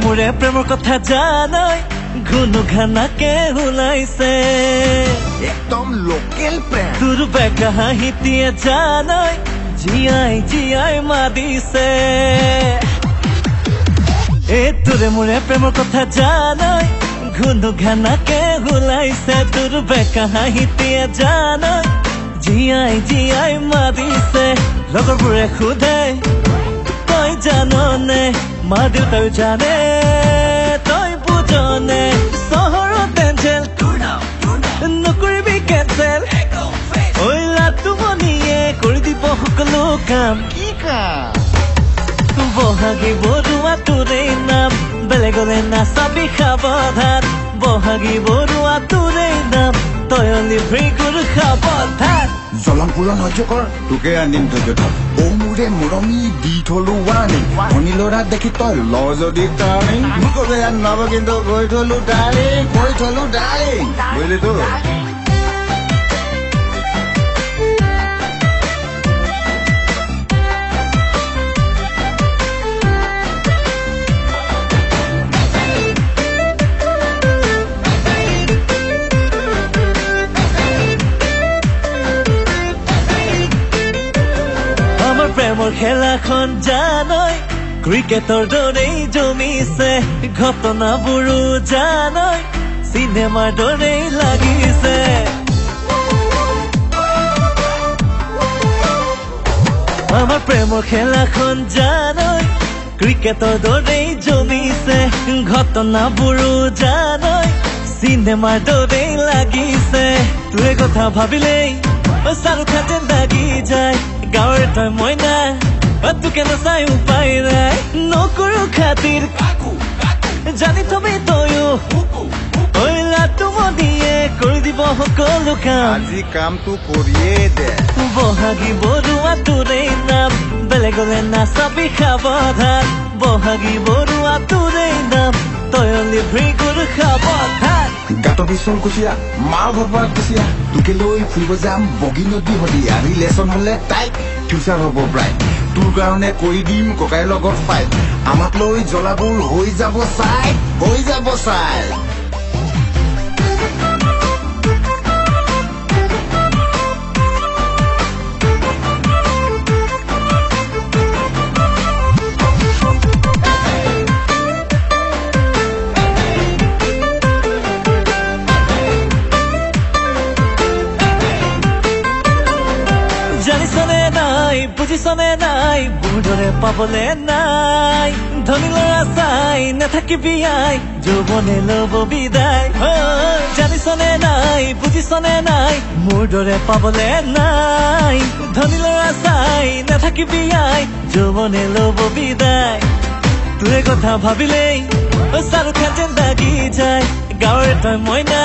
মোৰে প্ৰেমৰ কথা জানাই ঘুনু ঘানাকে ওলাইছে একদম লোকেল প্ৰেম তোৰ বেকা হাঁহিটিয়ে জানাই জীয়াই জীয়াই মাতিছে তোৰে মোৰে প্ৰেমৰ কথা জানাই ঘুনু ঘানাকে ওলাইছে তোৰ বেকা হাঁহিটিয়ে জানাই জীয়াই জীয়াই মাতিছে লগৰবোৰে সোধে তই জাননে মা দেউতাও জানে তই বুজনে চহৰত এঞ্জেল নকৰিবি কেঞ্চেল ঐ লাটুমণিয়ে কৰি দিব সকলো কাম কি কাম বহাগী বৰুৱা তোৰে নাম বেলেগলে নাচাবি সাৱধান বহাগী বৰুৱা তোৰে নাম তই অলিভি গুৰু সাৱধান জলম পুৰণ সহ্য কৰ তোকে আনিম ধৈৰ্য ধৰ অ মোৰে মৰমী দি থলো ৱাৰ্ণিং ধনী ল'ৰা দেখি তই ল যদি টাৰ্ণিং মোকলে আনাব কিন্তু গৈ থলো ডাৰ্লিং বুজিলি তো প্ৰেমৰ খেলাখন জানই ক্ৰিকেটৰ দৰেই জমিছে ঘটনাবোৰো জানই চিনেমাৰ দৰেই লাগিছে আমাৰ প্ৰেমৰ খেলাখন জানই ক্ৰিকেটৰ দৰেই জমিছে ঘটনাবোৰো জানই চিনেমাৰ দৰেই লাগিছে তোৰে কথা ভাবিলেই চাৰু খাতে লাগি যায় গাঁৱৰ তই মইনা তোকে নাচাই উপায় নাই নকৰো খাতিৰ জানি থবি তয়ো ঐ লাটুমণিয়ে কৰি দিব সকলো কাম আজি কামটো কৰিয়ে দে বহাগী বৰুৱা তোৰে নাম বেলেগলে নাচাবি সাৱধান বহাগী বৰুৱা তোৰে নাম তই অলিভি গুৰু সাৱধান গাঁত বিচল কুচিয়া মাৰ ঘৰ কুচিয়া তোকে লৈ ফুৰিব যাম বগী নদী হলিয়া ৰিলেশ্যন হলে তাইক ফিউচাৰ হ'ব প্ৰায় তোৰ কাৰণে কৰি দিম ককাইৰ লগত ফাইট আমাক লৈ জ্বলাবোৰ হৈ যাব চাই জানিছনে নাই বুজিছনে নাই বুঢ়ৰে পাবলে নাই ধনী ল'ৰা চাই নাথাকিবি আই যৌৱনে ল'ব বিদায় জানিছনে নাই বুজিছনে নাই মোৰ দৰে পাবলে নাই ধনী ল'ৰা চাই নাথাকিবি আই যৌৱনে ল'ব বিদায় তোৰে কথা ভাবিলেই চাৰু খান যেন লাগি যায় গাঁৱৰ তই মইনা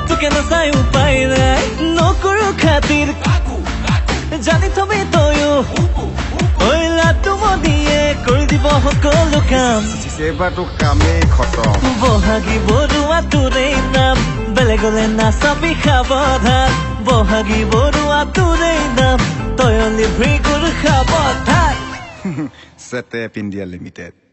তোকে নাচাই উপায় নাই নকৰো খাতিৰ জানি থবি তয়ো ঐ লাটুমণিয়ে কৰি দিব সকলো কাম এবাৰতো কামেই খতম বহাগী বৰুৱা তোৰে নাম বেলেগলে নাচাবি সাৱধান বহাগী বৰুৱা তোৰে নাম তই অলিভি গুৰু সাৱধান চেটেপ ইণ্ডিয়া লিমিটেড